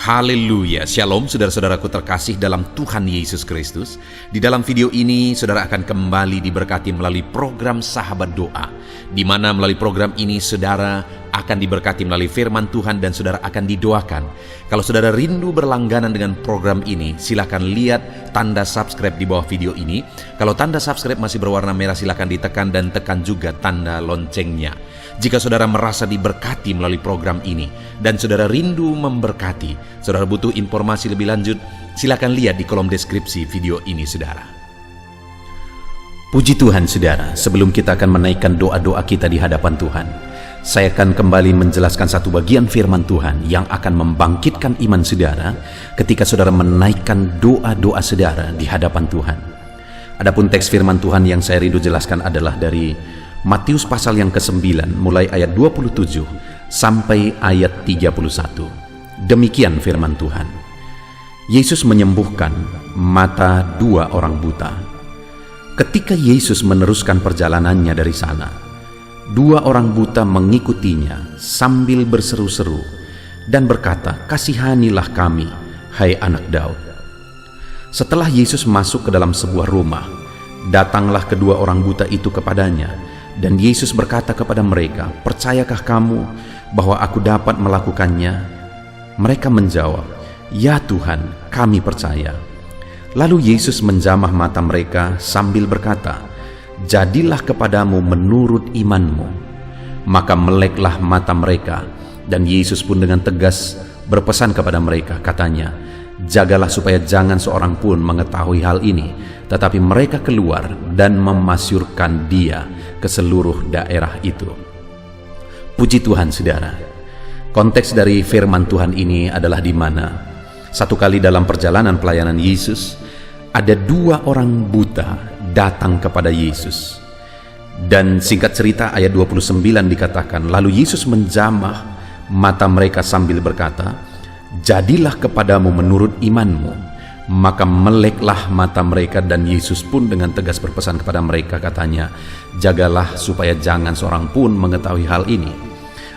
Haleluya, Shalom saudara-saudaraku terkasih dalam Tuhan Yesus Kristus. Di dalam video ini saudara akan kembali diberkati melalui program Sahabat Doa, di mana melalui program ini saudara akan diberkati melalui firman Tuhan dan saudara akan didoakan. Kalau saudara rindu berlangganan dengan program ini, silakan lihat tanda subscribe di bawah video ini. Kalau tanda subscribe masih berwarna merah, silakan ditekan dan tekan juga tanda loncengnya. Jika saudara merasa diberkati melalui program ini dan saudara rindu memberkati, saudara butuh informasi lebih lanjut, silakan lihat di kolom deskripsi video ini saudara. Puji Tuhan saudara, sebelum kita akan menaikkan doa-doa kita di hadapan Tuhan, saya akan kembali menjelaskan satu bagian firman Tuhan yang akan membangkitkan iman saudara ketika saudara menaikkan doa-doa saudara di hadapan Tuhan. Adapun teks firman Tuhan yang saya rindu jelaskan adalah dari Matius pasal yang ke-9 mulai ayat 27 sampai ayat 31. Demikian firman Tuhan. Yesus menyembuhkan mata dua orang buta. Ketika Yesus meneruskan perjalanannya dari sana, dua orang buta mengikutinya sambil berseru-seru dan berkata, "Kasihanilah kami, hai anak Daud." Setelah Yesus masuk ke dalam sebuah rumah, datanglah kedua orang buta itu kepadanya. Dan Yesus berkata kepada mereka, "Percayakah kamu bahwa aku dapat melakukannya?" Mereka menjawab, "Ya Tuhan, kami percaya." Lalu Yesus menjamah mata mereka sambil berkata, "Jadilah kepadamu menurut imanmu." Maka meleklah mata mereka, dan Yesus pun dengan tegas berpesan kepada mereka, katanya, "Jagalah supaya jangan seorang pun mengetahui hal ini." Tetapi mereka keluar dan memasyurkan dia ke seluruh daerah itu. Puji Tuhan saudara. Konteks dari firman Tuhan ini adalah di mana satu kali dalam perjalanan pelayanan Yesus, ada dua orang buta datang kepada Yesus. Dan singkat cerita ayat 29 dikatakan, lalu Yesus menjamah mata mereka sambil berkata, "Jadilah kepadamu menurut imanmu." Maka meleklah mata mereka, dan Yesus pun dengan tegas berpesan kepada mereka, katanya, "Jagalah supaya jangan seorang pun mengetahui hal ini."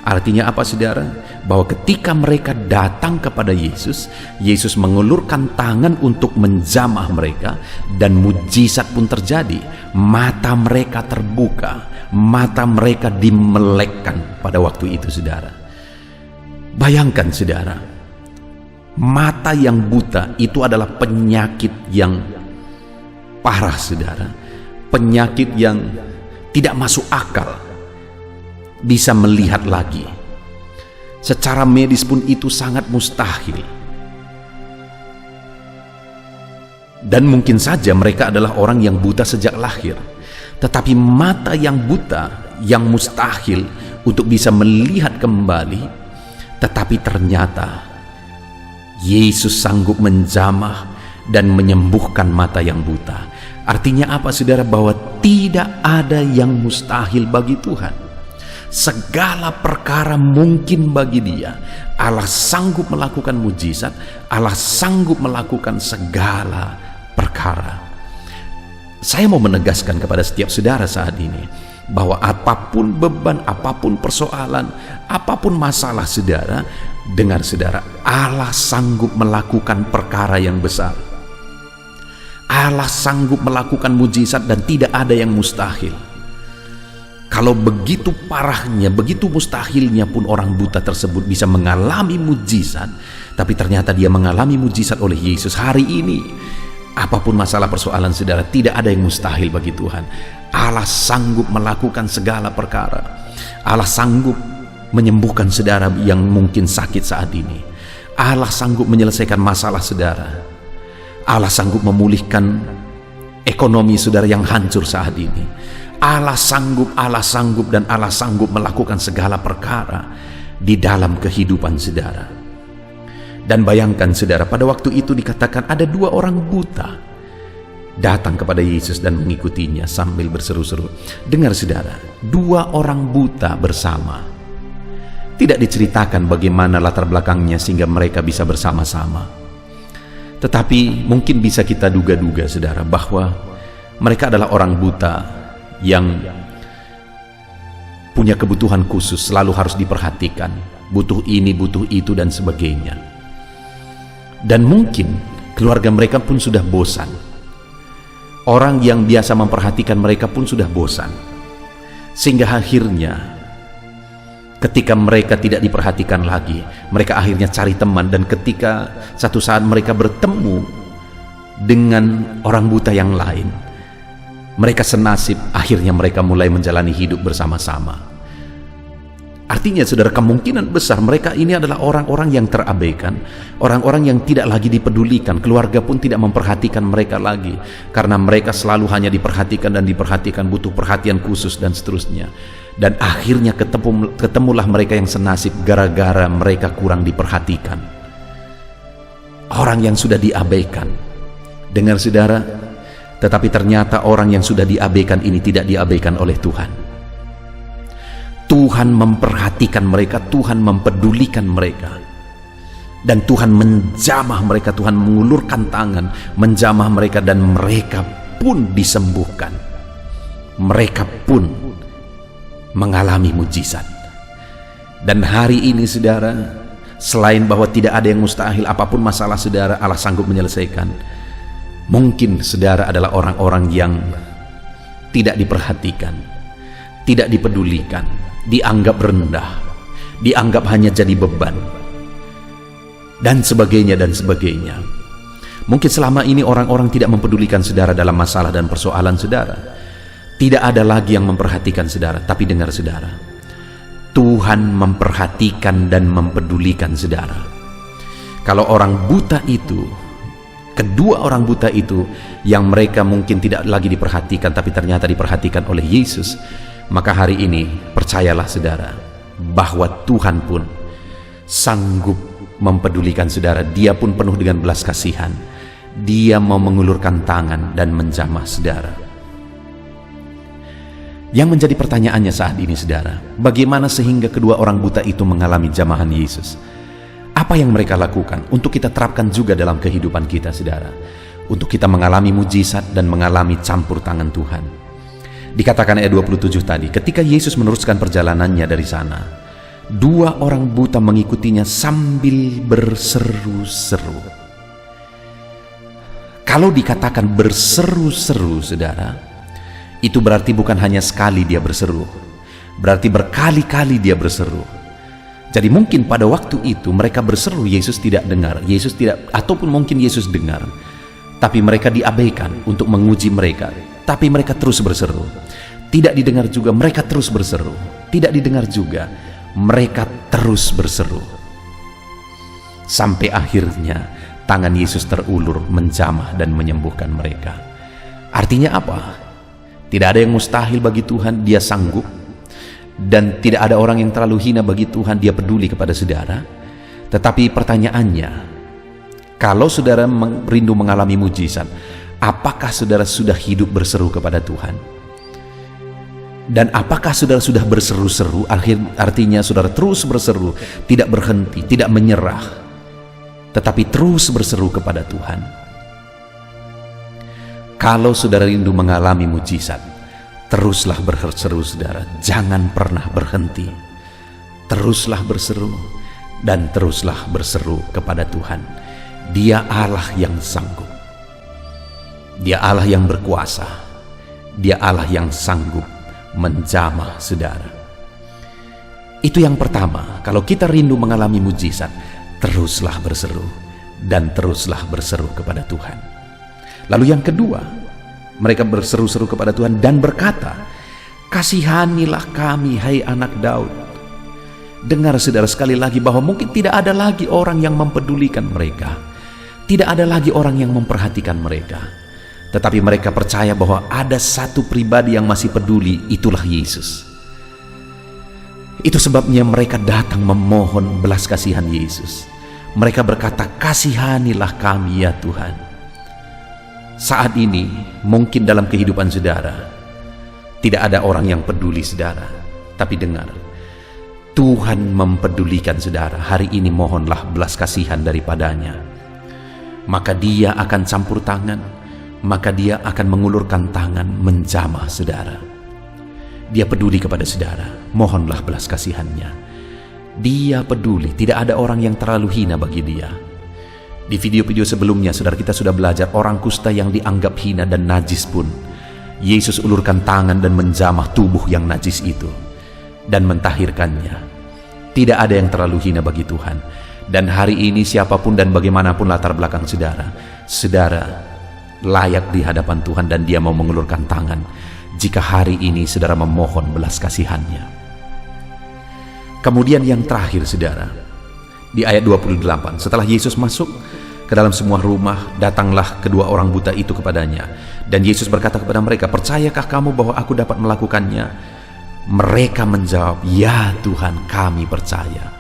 Artinya apa saudara? Bahwa ketika mereka datang kepada Yesus, Yesus mengulurkan tangan untuk menjamah mereka, dan mujizat pun terjadi. Mata mereka terbuka, mata mereka dimelekkan pada waktu itu saudara. Bayangkan saudara, mata yang buta itu adalah penyakit yang parah saudara. Penyakit yang tidak masuk akal bisa melihat lagi. Secara medis pun itu sangat mustahil. Dan mungkin saja mereka adalah orang yang buta sejak lahir. Tetapi mata yang buta, yang mustahil untuk bisa melihat kembali, tetapi ternyata Yesus sanggup menjamah dan menyembuhkan mata yang buta. Artinya apa saudara? Bahwa tidak ada yang mustahil bagi Tuhan. Segala perkara mungkin bagi Dia. Allah sanggup melakukan mujizat, Allah sanggup melakukan segala perkara. Saya mau menegaskan kepada setiap saudara saat ini, bahwa apapun beban, apapun persoalan, apapun masalah saudara, dengar saudara, Allah sanggup melakukan perkara yang besar. Allah sanggup melakukan mujizat dan tidak ada yang mustahil. Kalau begitu parahnya, begitu mustahilnya pun orang buta tersebut bisa mengalami mujizat, tapi ternyata dia mengalami mujizat oleh Yesus hari ini. Apapun masalah persoalan saudara, tidak ada yang mustahil bagi Tuhan. Allah sanggup melakukan segala perkara. Allah sanggup menyembuhkan saudara yang mungkin sakit saat ini. Allah sanggup menyelesaikan masalah saudara. Allah sanggup memulihkan ekonomi saudara yang hancur saat ini. Allah sanggup, dan Allah sanggup melakukan segala perkara di dalam kehidupan saudara. Dan bayangkan saudara, pada waktu itu dikatakan ada dua orang buta datang kepada Yesus dan mengikutinya sambil berseru-seru. Dengar saudara, dua orang buta bersama. Tidak diceritakan bagaimana latar belakangnya sehingga mereka bisa bersama-sama. Tetapi mungkin bisa kita duga-duga saudara, bahwa mereka adalah orang buta yang punya kebutuhan khusus, selalu harus diperhatikan, butuh ini, butuh itu, dan sebagainya. Dan mungkin keluarga mereka pun sudah bosan. Orang yang biasa memperhatikan mereka pun sudah bosan. Sehingga akhirnya ketika mereka tidak diperhatikan lagi, mereka akhirnya cari teman. Dan ketika satu saat mereka bertemu dengan orang buta yang lain, mereka senasib, akhirnya mereka mulai menjalani hidup bersama-sama. Artinya saudara, kemungkinan besar mereka ini adalah orang-orang yang terabaikan, orang-orang yang tidak lagi dipedulikan. Keluarga pun tidak memperhatikan mereka lagi, karena mereka selalu hanya diperhatikan dan diperhatikan, butuh perhatian khusus dan seterusnya. Dan akhirnya ketemulah mereka yang senasib gara-gara mereka kurang diperhatikan. Orang yang sudah diabaikan. Dengar saudara, tetapi ternyata orang yang sudah diabaikan ini tidak diabaikan oleh Tuhan. Tuhan memperhatikan mereka, Tuhan mempedulikan mereka, dan Tuhan menjamah mereka, Tuhan mengulurkan tangan menjamah mereka, dan mereka pun disembuhkan, mereka pun mengalami mujizat. Dan hari ini saudara, selain bahwa tidak ada yang mustahil, apapun masalah saudara Allah sanggup menyelesaikan. Mungkin saudara adalah orang-orang yang tidak diperhatikan, tidak dipedulikan, dianggap rendah, dianggap hanya jadi beban, dan sebagainya dan sebagainya. Mungkin selama ini orang-orang tidak mempedulikan saudara dalam masalah dan persoalan saudara. Tidak ada lagi yang memperhatikan saudara. Tapi dengar saudara, Tuhan memperhatikan dan mempedulikan saudara. Kalau orang buta itu, kedua orang buta itu yang mereka mungkin tidak lagi diperhatikan, tapi ternyata diperhatikan oleh Yesus, maka hari ini percayalah saudara, bahwa Tuhan pun sanggup mempedulikan saudara. Dia pun penuh dengan belas kasihan. Dia mau mengulurkan tangan dan menjamah saudara. Yang menjadi pertanyaannya saat ini saudara, bagaimana sehingga kedua orang buta itu mengalami jamahan Yesus? Apa yang mereka lakukan untuk kita terapkan juga dalam kehidupan kita saudara, untuk kita mengalami mujizat dan mengalami campur tangan Tuhan? Dikatakan ayat 27 tadi, ketika Yesus meneruskan perjalanannya dari sana, dua orang buta mengikutinya sambil berseru-seru. Kalau dikatakan berseru-seru saudara, itu berarti bukan hanya sekali dia berseru, berarti berkali-kali dia berseru. Jadi mungkin pada waktu itu mereka berseru, Yesus tidak dengar, Yesus tidak, ataupun mungkin Yesus dengar, tapi mereka diabaikan untuk menguji mereka. Tapi mereka terus berseru. Tidak didengar juga, mereka terus berseru. Tidak didengar juga, mereka terus berseru. Sampai akhirnya tangan Yesus terulur menjamah dan menyembuhkan mereka. Artinya apa? Tidak ada yang mustahil bagi Tuhan, Dia sanggup. Dan tidak ada orang yang terlalu hina bagi Tuhan, Dia peduli kepada saudara. Tetapi pertanyaannya, kalau saudara rindu mengalami mujizat, apakah saudara sudah hidup berseru kepada Tuhan? Dan apakah saudara sudah berseru-seru? Artinya saudara terus berseru, tidak berhenti, tidak menyerah, tetapi terus berseru kepada Tuhan. Kalau saudara rindu mengalami mujizat, teruslah berseru saudara, jangan pernah berhenti. Teruslah berseru dan teruslah berseru kepada Tuhan. Dia Allah yang sanggup. Dia Allah yang berkuasa. Dia Allah yang sanggup menjamah saudara. Itu yang pertama. Kalau kita rindu mengalami mujizat, teruslah berseru dan teruslah berseru kepada Tuhan. Lalu yang kedua, mereka berseru-seru kepada Tuhan dan berkata, kasihanilah kami hai anak Daud. Dengar saudara sekali lagi bahwa mungkin tidak ada lagi orang yang mempedulikan mereka, tidak ada lagi orang yang memperhatikan mereka. Tetapi mereka percaya bahwa ada satu pribadi yang masih peduli, itulah Yesus. Itu sebabnya mereka datang memohon belas kasihan Yesus. Mereka berkata, kasihanilah kami ya Tuhan. Saat ini mungkin dalam kehidupan saudara tidak ada orang yang peduli saudara. Tapi dengar, Tuhan mempedulikan saudara. Hari ini mohonlah belas kasihan daripadanya. Maka Dia akan campur tangan, maka Dia akan mengulurkan tangan menjamah saudara. Dia peduli kepada saudara, mohonlah belas kasihannya. Dia peduli, tidak ada orang yang terlalu hina bagi Dia. Di video-video sebelumnya, saudara, kita sudah belajar orang kusta yang dianggap hina dan najis pun, Yesus ulurkan tangan dan menjamah tubuh yang najis itu dan mentahirkannya. Tidak ada yang terlalu hina bagi Tuhan. Dan hari ini siapapun dan bagaimanapun latar belakang saudara, saudara layak di hadapan Tuhan dan Dia mau mengulurkan tangan jika hari ini saudara memohon belas kasihannya. Kemudian yang terakhir, saudara, di ayat 28, setelah Yesus masuk ke dalam semua rumah, datanglah kedua orang buta itu kepadanya. Dan Yesus berkata kepada mereka, "Percayakah kamu bahwa aku dapat melakukannya?" Mereka menjawab, "Ya Tuhan, kami percaya."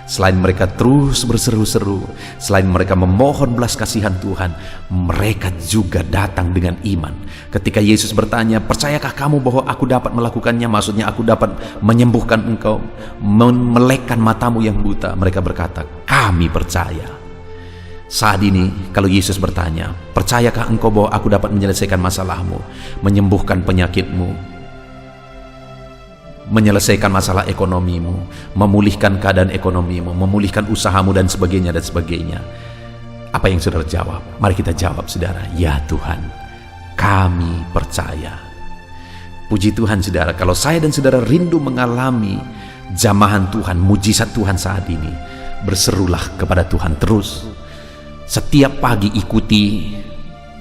Selain mereka terus berseru-seru, selain mereka memohon belas kasihan Tuhan, mereka juga datang dengan iman. Ketika Yesus bertanya, "Percayakah kamu bahwa aku dapat melakukannya?" Maksudnya aku dapat menyembuhkan engkau, memelekkan matamu yang buta. Mereka berkata, "Kami percaya." Saat ini kalau Yesus bertanya, "Percayakah engkau bahwa aku dapat menyelesaikan masalahmu, menyembuhkan penyakitmu, menyelesaikan masalah ekonomimu, memulihkan keadaan ekonomimu, memulihkan usahamu dan sebagainya dan sebagainya?" Apa yang saudara jawab? Mari kita jawab, saudara, "Ya Tuhan, kami percaya." Puji Tuhan, saudara, kalau saya dan saudara rindu mengalami jamahan Tuhan, mujizat Tuhan saat ini, berserulah kepada Tuhan terus. Setiap pagi ikuti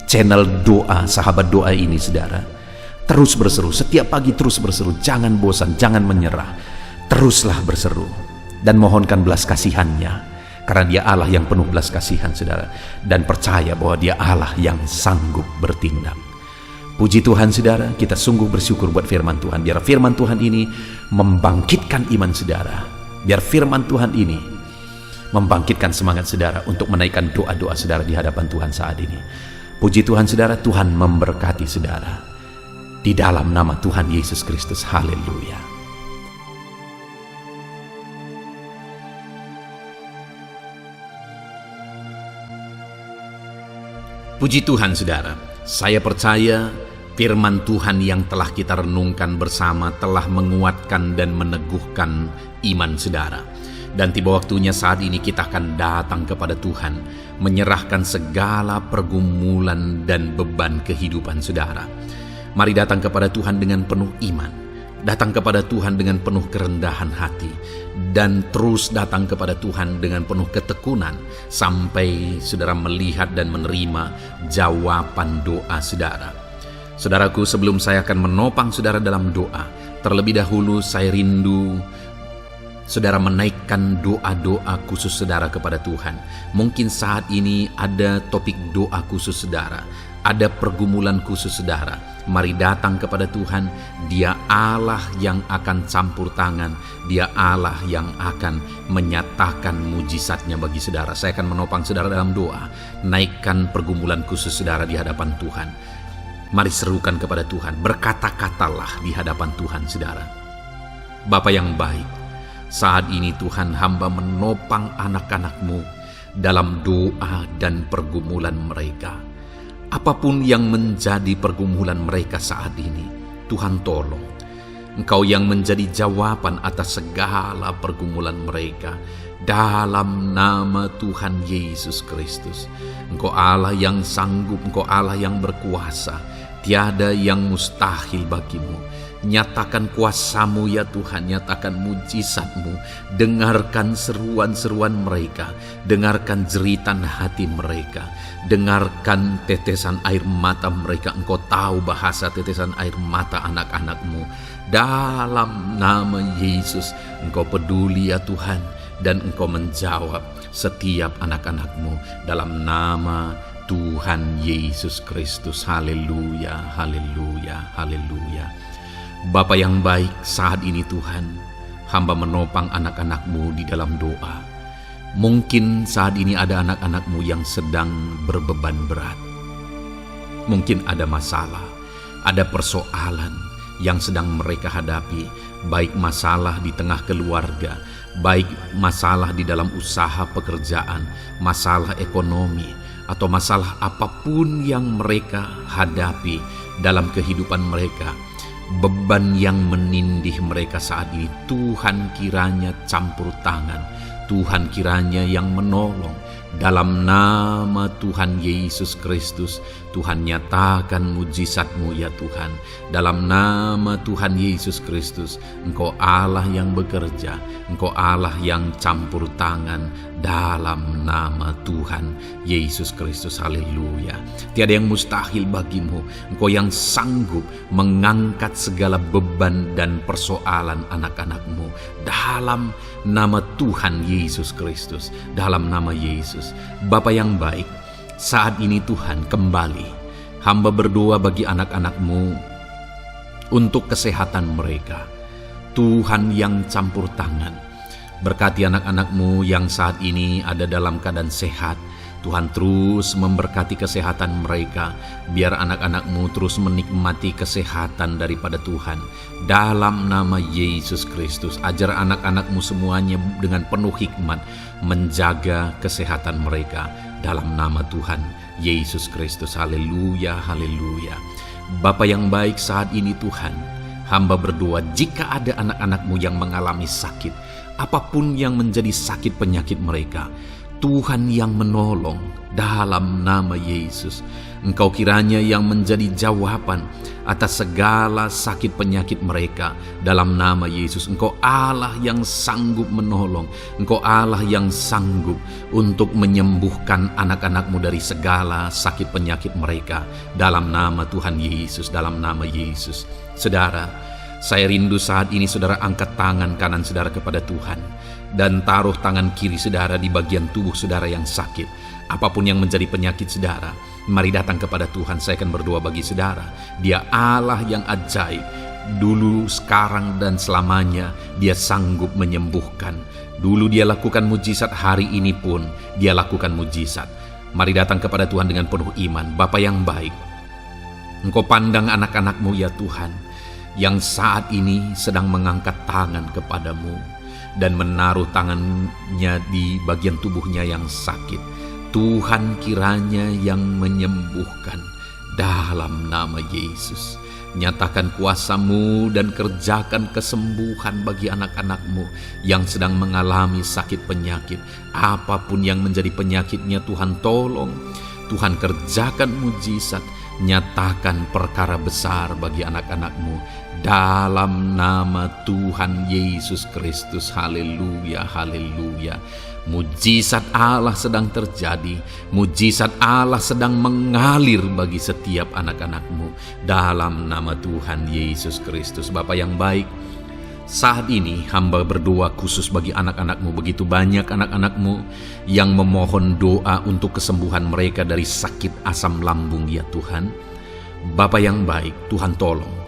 channel doa, sahabat doa ini, saudara. Terus berseru, setiap pagi terus berseru, jangan bosan, jangan menyerah. Teruslah berseru dan mohonkan belas kasihannya, karena Dia Allah yang penuh belas kasihan, saudara. Dan percaya bahwa Dia Allah yang sanggup bertindak. Puji Tuhan, saudara, kita sungguh bersyukur buat firman Tuhan. Biar firman Tuhan ini membangkitkan iman saudara. Biar firman Tuhan ini membangkitkan semangat saudara untuk menaikkan doa-doa saudara di hadapan Tuhan saat ini. Puji Tuhan, saudara, Tuhan memberkati saudara. Di dalam nama Tuhan Yesus Kristus. Haleluya. Puji Tuhan, saudara. Saya percaya firman Tuhan yang telah kita renungkan bersama telah menguatkan dan meneguhkan iman saudara. Dan tiba waktunya saat ini kita akan datang kepada Tuhan, menyerahkan segala pergumulan dan beban kehidupan saudara. Mari datang kepada Tuhan dengan penuh iman, datang kepada Tuhan dengan penuh kerendahan hati, dan terus datang kepada Tuhan dengan penuh ketekunan sampai saudara melihat dan menerima jawaban doa saudara. Saudaraku, sebelum saya akan menopang saudara dalam doa, terlebih dahulu saya rindu saudara menaikkan doa-doa khusus saudara kepada Tuhan. Mungkin saat ini ada topik doa khusus saudara, ada pergumulan khusus saudara. Mari datang kepada Tuhan. Dia Allah yang akan campur tangan, Dia Allah yang akan menyatakan mujizatnya bagi saudara. Saya akan menopang saudara dalam doa. Naikkan pergumulan khusus saudara di hadapan Tuhan. Mari serukan kepada Tuhan, berkata-katalah di hadapan Tuhan saudara. Bapa yang baik, saat ini Tuhan, hamba menopang anak-anak-Mu dalam doa dan pergumulan mereka. Apapun yang menjadi pergumulan mereka saat ini, Tuhan tolong. Engkau yang menjadi jawaban atas segala pergumulan mereka. Dalam nama Tuhan Yesus Kristus. Engkau Allah yang sanggup, Engkau Allah yang berkuasa. Tiada yang mustahil bagimu. Nyatakan kuasa-Mu ya Tuhan, nyatakan mujizat-Mu. Dengarkan seruan-seruan mereka, dengarkan jeritan hati mereka, dengarkan tetesan air mata mereka. Engkau tahu bahasa tetesan air mata anak-anak-Mu. Dalam nama Yesus, Engkau peduli ya Tuhan, dan Engkau menjawab setiap anak-anak-Mu dalam nama Tuhan Yesus Kristus. Haleluya, haleluya, haleluya. Bapa yang baik, saat ini Tuhan, hamba menopang anak-anak-Mu di dalam doa. Mungkin saat ini ada anak-anak-Mu yang sedang berbeban berat. Mungkin ada masalah, ada persoalan yang sedang mereka hadapi, baik masalah di tengah keluarga, baik masalah di dalam usaha pekerjaan, masalah ekonomi, atau masalah apapun yang mereka hadapi dalam kehidupan mereka. Beban yang menindih mereka saat ini, Tuhan kiranya campur tangan, Tuhan kiranya yang menolong. Dalam nama Tuhan Yesus Kristus, Tuhan nyatakan mujizat-Mu ya Tuhan. Dalam nama Tuhan Yesus Kristus, Engkau Allah yang bekerja, Engkau Allah yang campur tangan. Dalam nama Tuhan Yesus Kristus, haleluya. Tiada yang mustahil bagimu. Engkau yang sanggup mengangkat segala beban dan persoalan anak-anak-Mu. Dalam nama Tuhan Yesus Kristus, dalam nama Yesus. Bapa yang baik, saat ini Tuhan kembali hamba berdoa bagi anak-anak-Mu untuk kesehatan mereka. Tuhan yang campur tangan, berkati anak-anak-Mu yang saat ini ada dalam keadaan sehat. Tuhan terus memberkati kesehatan mereka, biar anak-anak-Mu terus menikmati kesehatan daripada Tuhan. Dalam nama Yesus Kristus, ajar anak-anak-Mu semuanya dengan penuh hikmat menjaga kesehatan mereka. Dalam nama Tuhan Yesus Kristus, haleluya, haleluya. Bapa yang baik, saat ini Tuhan, hamba berdoa jika ada anak-anak-Mu yang mengalami sakit, apapun yang menjadi sakit penyakit mereka, Tuhan yang menolong. Dalam nama Yesus, Engkau kiranya yang menjadi jawaban atas segala sakit penyakit mereka. Dalam nama Yesus, Engkau Allah yang sanggup menolong, Engkau Allah yang sanggup untuk menyembuhkan anak-anak-Mu dari segala sakit penyakit mereka. Dalam nama Tuhan Yesus, dalam nama Yesus. Saudara, saya rindu saat ini saudara angkat tangan kanan saudara kepada Tuhan dan taruh tangan kiri saudara di bagian tubuh saudara yang sakit. Apapun yang menjadi penyakit saudara, mari datang kepada Tuhan. Saya akan berdoa bagi saudara. Dia Allah yang ajaib. Dulu, sekarang, dan selamanya Dia sanggup menyembuhkan. Dulu Dia lakukan mujizat, hari ini pun Dia lakukan mujizat. Mari datang kepada Tuhan dengan penuh iman. Bapa yang baik, Engkau pandang anak-anak-Mu ya Tuhan, yang saat ini sedang mengangkat tangan kepadamu dan menaruh tangannya di bagian tubuhnya yang sakit. Tuhan kiranya yang menyembuhkan. Dalam nama Yesus, nyatakan kuasa-Mu dan kerjakan kesembuhan bagi anak-anak-Mu yang sedang mengalami sakit penyakit. Apapun yang menjadi penyakitnya, Tuhan tolong. Tuhan kerjakan mujizat, nyatakan perkara besar bagi anak-anak-Mu. Dalam nama Tuhan Yesus Kristus, haleluya, haleluya. Mujizat Allah sedang terjadi, mujizat Allah sedang mengalir bagi setiap anak-anak-Mu. Dalam nama Tuhan Yesus Kristus. Bapa yang baik, saat ini hamba berdoa khusus bagi anak-anak-Mu. Begitu banyak anak-anak-Mu yang memohon doa untuk kesembuhan mereka dari sakit asam lambung ya Tuhan. Bapa yang baik, Tuhan tolong.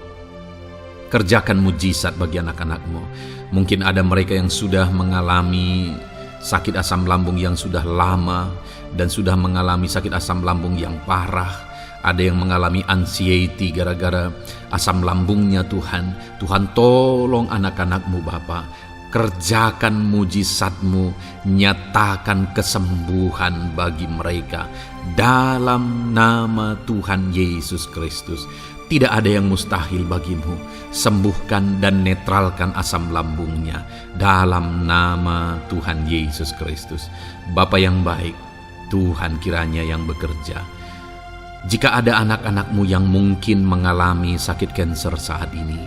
Kerjakan mujizat bagi anak-anak-Mu. Mungkin ada mereka yang sudah mengalami sakit asam lambung yang sudah lama dan sudah mengalami sakit asam lambung yang parah. Ada yang mengalami anxiety gara-gara asam lambungnya Tuhan. Tuhan tolong anak-anak-Mu Bapa. Kerjakan mujizat-Mu, nyatakan kesembuhan bagi mereka. Dalam nama Tuhan Yesus Kristus. Tidak ada yang mustahil bagimu. Sembuhkan dan netralkan asam lambungnya. Dalam nama Tuhan Yesus Kristus. Bapa yang baik, Tuhan kiranya yang bekerja. Jika ada anak-anak-Mu yang mungkin mengalami sakit kanker saat ini,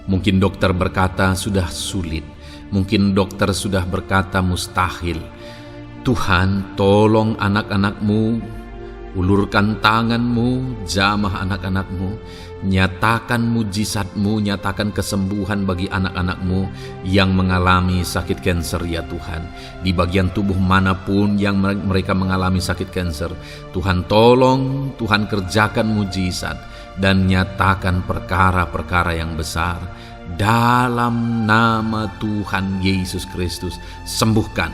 mungkin dokter berkata sudah sulit, mungkin dokter sudah berkata mustahil. Tuhan tolong anak-anak-Mu, ulurkan tangan-Mu, jamah anak-anak-Mu, nyatakan mujizat-Mu, nyatakan kesembuhan bagi anak-anak-Mu yang mengalami sakit kanker ya Tuhan. Di bagian tubuh manapun yang mereka mengalami sakit kanker, Tuhan tolong, Tuhan kerjakan mujizat dan nyatakan perkara-perkara yang besar. Dalam nama Tuhan Yesus Kristus, sembuhkan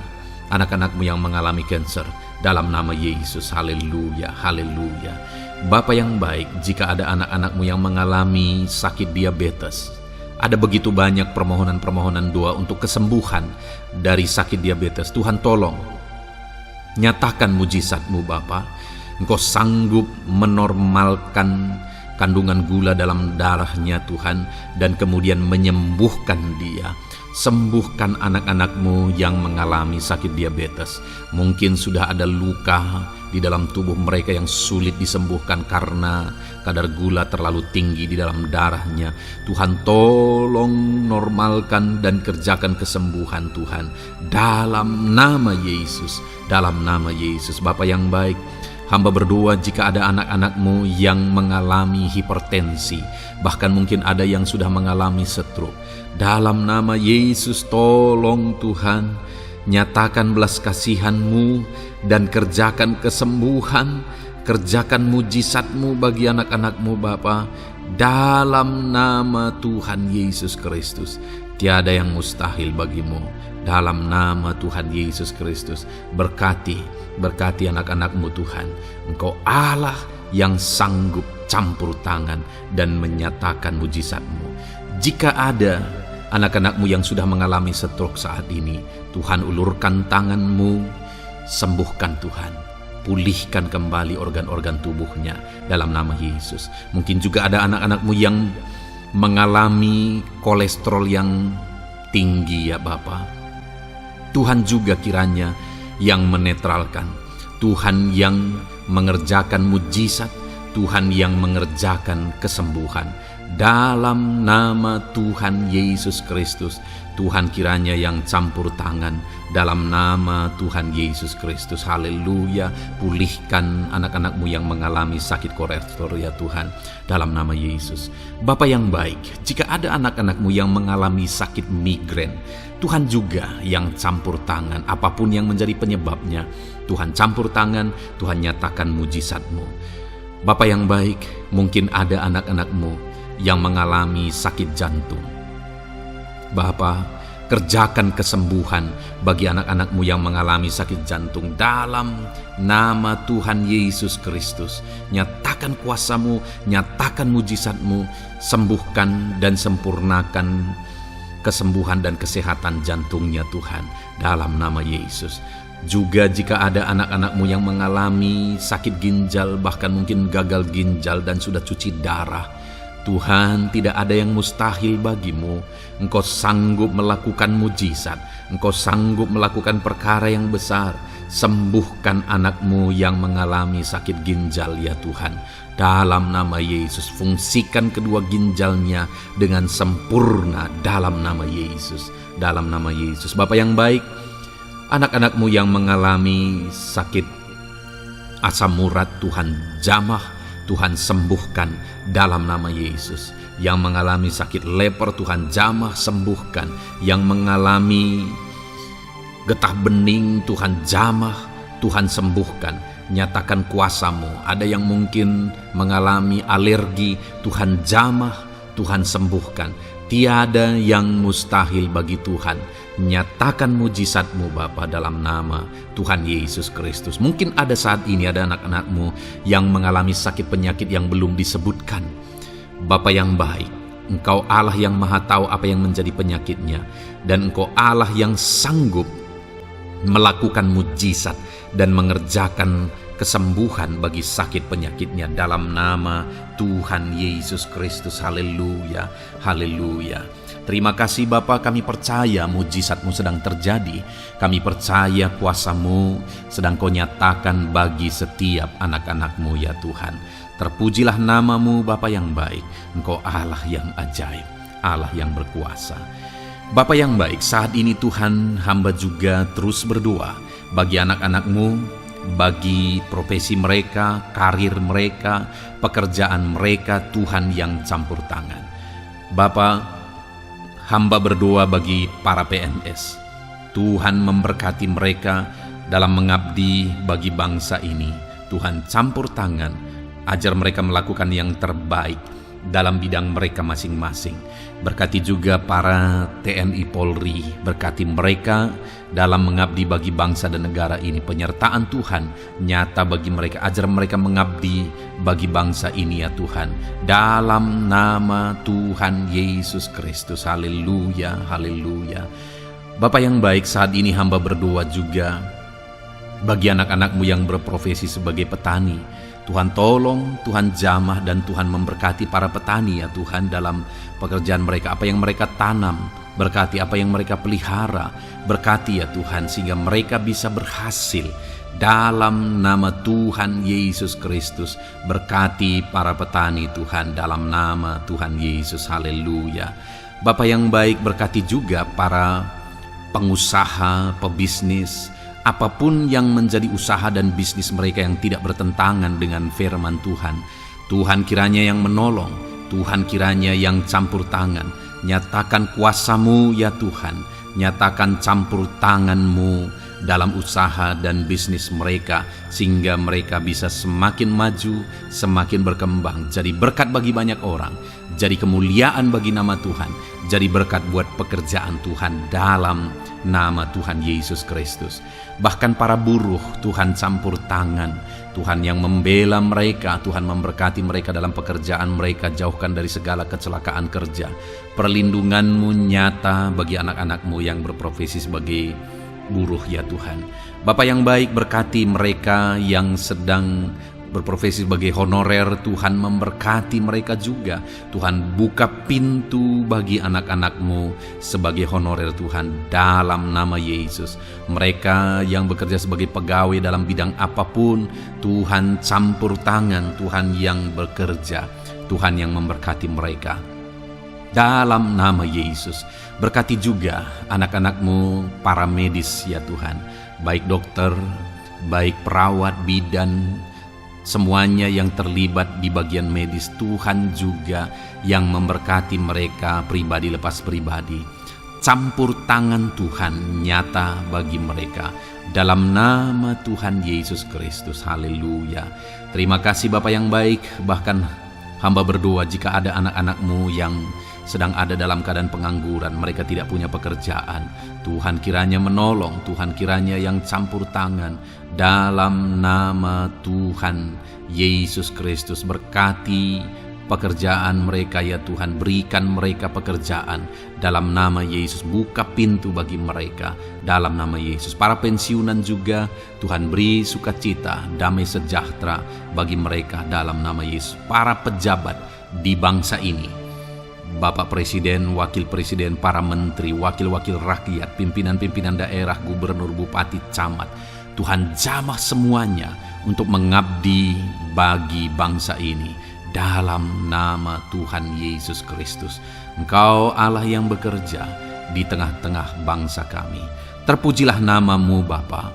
anak-anak-Mu yang mengalami kanker. Dalam nama Yesus, haleluya, haleluya. Bapa yang baik, jika ada anak-anak-Mu yang mengalami sakit diabetes, ada begitu banyak permohonan-permohonan doa untuk kesembuhan dari sakit diabetes. Tuhan tolong, nyatakan mujizat-Mu Bapa. Engkau sanggup menormalkan kandungan gula dalam darahnya Tuhan, dan kemudian menyembuhkan dia. sembuhkan anak-anak-Mu yang mengalami sakit diabetes. Mungkin sudah ada luka di dalam tubuh mereka yang sulit disembuhkan karena kadar gula terlalu tinggi di dalam darahnya. Tuhan, tolong normalkan dan kerjakan kesembuhan Tuhan. Dalam nama Yesus, dalam nama Yesus. Bapa yang baik, hamba berdoa jika ada anak-anak-Mu yang mengalami hipertensi, bahkan mungkin ada yang sudah mengalami stroke. Dalam nama Yesus, tolong Tuhan, nyatakan belas kasihan-Mu dan kerjakan kesembuhan, kerjakan mujizat-Mu bagi anak-anak-Mu Bapa. Dalam nama Tuhan Yesus Kristus, tiada yang mustahil bagi-Mu. Dalam nama Tuhan Yesus Kristus, berkati anak-anak-Mu Tuhan. Engkau Allah yang sanggup campur tangan dan menyatakan mujizat-Mu. Jika ada anak-anak-Mu yang sudah mengalami stroke saat ini, Tuhan, ulurkan tangan-Mu, sembuhkan Tuhan, pulihkan kembali organ-organ tubuhnya dalam nama Yesus. Mungkin juga ada anak-anak-Mu yang mengalami kolesterol yang tinggi ya Bapa. Tuhan juga kiranya yang menetralkan, Tuhan yang mengerjakan mujizat, Tuhan yang mengerjakan kesembuhan. Dalam nama Tuhan Yesus Kristus, Tuhan kiranya yang campur tangan dalam nama Tuhan Yesus Kristus. Haleluya. Pulihkan anak-anak-Mu yang mengalami sakit kolesterol ya Tuhan, dalam nama Yesus. Bapa yang baik, jika ada anak-anak-Mu yang mengalami sakit migrain, Tuhan juga yang campur tangan. Apapun yang menjadi penyebabnya, Tuhan campur tangan, Tuhan nyatakan mujizat-Mu. Bapa yang baik, mungkin ada anak-anak-Mu yang mengalami sakit jantung. Bapa, kerjakan kesembuhan bagi anak-anak-Mu yang mengalami sakit jantung dalam nama Tuhan Yesus Kristus. Nyatakan kuasa-Mu, nyatakan mujizat-Mu, sembuhkan dan sempurnakan kesembuhan dan kesehatan jantungnya Tuhan, dalam nama Yesus. Juga jika ada anak-anak-Mu yang mengalami sakit ginjal, bahkan mungkin gagal ginjal dan sudah cuci darah, Tuhan, tidak ada yang mustahil bagi-Mu. Engkau sanggup melakukan mujizat, Engkau sanggup melakukan perkara yang besar. Sembuhkan anak-Mu yang mengalami sakit ginjal ya Tuhan, dalam nama Yesus. Fungsikan kedua ginjalnya dengan sempurna dalam nama Yesus, dalam nama Yesus. Bapa yang baik, anak-anak-Mu yang mengalami sakit asam urat, Tuhan jamah, Tuhan sembuhkan dalam nama Yesus. Yang mengalami sakit leper, Tuhan jamah sembuhkan. Yang mengalami getah bening, Tuhan jamah, Tuhan sembuhkan. Nyatakan kuasa-Mu. Ada yang mungkin mengalami alergi, Tuhan jamah, Tuhan sembuhkan. Tiada yang mustahil bagi Tuhan. Nyatakan mujizat-Mu Bapa, dalam nama Tuhan Yesus Kristus. Mungkin ada saat ini ada anak-anak-Mu yang mengalami sakit penyakit yang belum disebutkan. Bapa yang baik, Engkau Allah yang maha tahu apa yang menjadi penyakitnya, dan Engkau Allah yang sanggup melakukan mujizat dan mengerjakan kesembuhan bagi sakit penyakitnya dalam nama Tuhan Yesus Kristus. Haleluya, haleluya. Terima kasih Bapa, kami percaya mujizat-Mu sedang terjadi. Kami percaya kuasa-Mu sedang Kau nyatakan bagi setiap anak-anak-Mu ya Tuhan. Terpujilah nama-Mu Bapa yang baik. Engkau Allah yang ajaib, Allah yang berkuasa. Bapa yang baik, saat ini Tuhan, hamba juga terus berdoa bagi anak-anak-Mu, bagi profesi mereka, karir mereka, pekerjaan mereka, Tuhan yang campur tangan. Bapa, hamba berdoa bagi para PNS. Tuhan memberkati mereka dalam mengabdi bagi bangsa ini. Tuhan campur tangan, ajar mereka melakukan yang terbaik dalam bidang mereka masing-masing. Berkati juga para TNI Polri, berkati mereka dalam mengabdi bagi bangsa dan negara ini. Penyertaan Tuhan nyata bagi mereka, ajar mereka mengabdi bagi bangsa ini ya Tuhan, dalam nama Tuhan Yesus Kristus. Haleluya, haleluya. Bapa yang baik, saat ini hamba berdoa juga bagi anak-anak-Mu yang berprofesi sebagai petani. Tuhan tolong, Tuhan jamah, dan Tuhan memberkati para petani ya Tuhan dalam pekerjaan mereka. Apa yang mereka tanam, berkati apa yang mereka pelihara, berkati ya Tuhan sehingga mereka bisa berhasil dalam nama Tuhan Yesus Kristus. Berkati para petani Tuhan dalam nama Tuhan Yesus, haleluya. Bapa yang baik, berkati juga para pengusaha, pebisnis, apapun yang menjadi usaha dan bisnis mereka yang tidak bertentangan dengan firman Tuhan. Tuhan kiranya yang menolong, Tuhan kiranya yang campur tangan. Nyatakan kuasa-Mu ya Tuhan, nyatakan campur tangan-Mu dalam usaha dan bisnis mereka, sehingga mereka bisa semakin maju, semakin berkembang, jadi berkat bagi banyak orang, jadi kemuliaan bagi nama Tuhan, jadi berkat buat pekerjaan Tuhan dalam nama Tuhan Yesus Kristus. Bahkan para buruh, Tuhan campur tangan, Tuhan yang membela mereka, Tuhan memberkati mereka dalam pekerjaan mereka, jauhkan dari segala kecelakaan kerja. Perlindungan-Mu nyata bagi anak-anak-Mu yang berprofesi sebagai buruh ya Tuhan. Bapa yang baik, berkati mereka yang sedang berprofesi sebagai honorer, Tuhan memberkati mereka juga. Tuhan buka pintu bagi anak-anak-Mu sebagai honorer Tuhan dalam nama Yesus. Mereka yang bekerja sebagai pegawai dalam bidang apapun, Tuhan campur tangan, Tuhan yang bekerja, Tuhan yang memberkati mereka dalam nama Yesus. Berkati juga anak-anak-Mu para medis ya Tuhan, baik dokter, baik perawat, bidan, semuanya yang terlibat di bagian medis, Tuhan juga yang memberkati mereka pribadi lepas pribadi. Campur tangan Tuhan nyata bagi mereka dalam nama Tuhan Yesus Kristus, haleluya. Terima kasih Bapa yang baik. Bahkan hamba berdoa jika ada anak-anak-Mu yang sedang ada dalam keadaan pengangguran, mereka tidak punya pekerjaan, Tuhan kiranya menolong, Tuhan kiranya yang campur tangan dalam nama Tuhan Yesus Kristus. Berkati pekerjaan mereka ya Tuhan, berikan mereka pekerjaan dalam nama Yesus, buka pintu bagi mereka dalam nama Yesus. Para pensiunan juga Tuhan beri sukacita, damai sejahtera bagi mereka dalam nama Yesus. Para pejabat di bangsa ini, Bapak Presiden, Wakil Presiden, para menteri, wakil-wakil rakyat, pimpinan-pimpinan daerah, gubernur, bupati, camat, Tuhan jamah semuanya untuk mengabdi bagi bangsa ini dalam nama Tuhan Yesus Kristus. Engkau Allah yang bekerja di tengah-tengah bangsa kami. Terpujilah nama-Mu Bapa.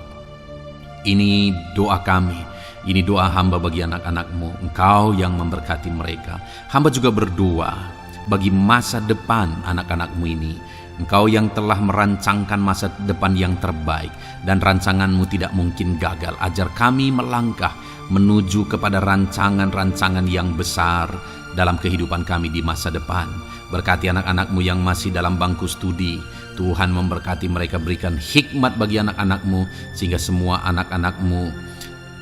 Ini doa kami, ini doa hamba bagi anak-anak-Mu. Engkau yang memberkati mereka. Hamba juga berdoa bagi masa depan anak-anak-Mu ini. Engkau yang telah merancangkan masa depan yang terbaik, dan rancangan-Mu tidak mungkin gagal. Ajar kami melangkah menuju kepada rancangan-rancangan yang besar dalam kehidupan kami di masa depan. Berkati anak-anak-Mu yang masih dalam bangku studi, Tuhan memberkati mereka, berikan hikmat bagi anak-anak-Mu, sehingga semua anak-anak-Mu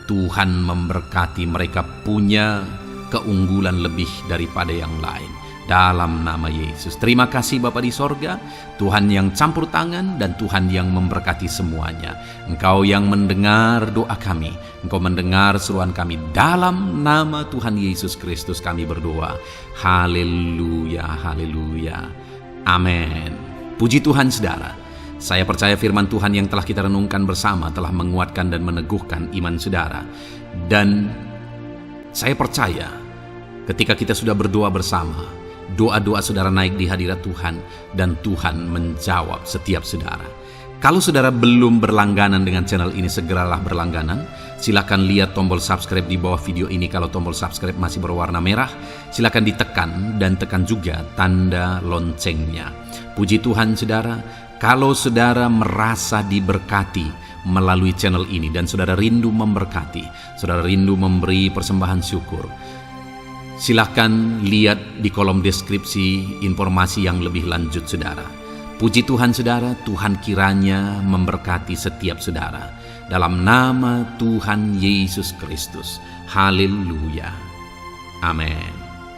Tuhan memberkati mereka punya keunggulan lebih daripada yang lain dalam nama Yesus. Terima kasih Bapa di sorga, Tuhan yang campur tangan dan Tuhan yang memberkati semuanya. Engkau yang mendengar doa kami, Engkau mendengar seruan kami. Dalam nama Tuhan Yesus Kristus kami berdoa. Haleluya, haleluya, amin. Puji Tuhan saudara. Saya percaya firman Tuhan yang telah kita renungkan bersama telah menguatkan dan meneguhkan iman saudara. Dan saya percaya ketika kita sudah berdoa bersama, doa-doa saudara naik di hadirat Tuhan, dan Tuhan menjawab setiap saudara. Kalau saudara belum berlangganan dengan channel ini, segeralah berlangganan. Silakan lihat tombol subscribe di bawah video ini. Kalau tombol subscribe masih berwarna merah, silakan ditekan dan tekan juga tanda loncengnya. Puji Tuhan saudara, kalau saudara merasa diberkati melalui channel ini dan saudara rindu memberkati, saudara rindu memberi persembahan syukur, silahkan lihat di kolom deskripsi informasi yang lebih lanjut saudara. Puji Tuhan saudara, Tuhan kiranya memberkati setiap saudara. Dalam nama Tuhan Yesus Kristus. Haleluya. Amin.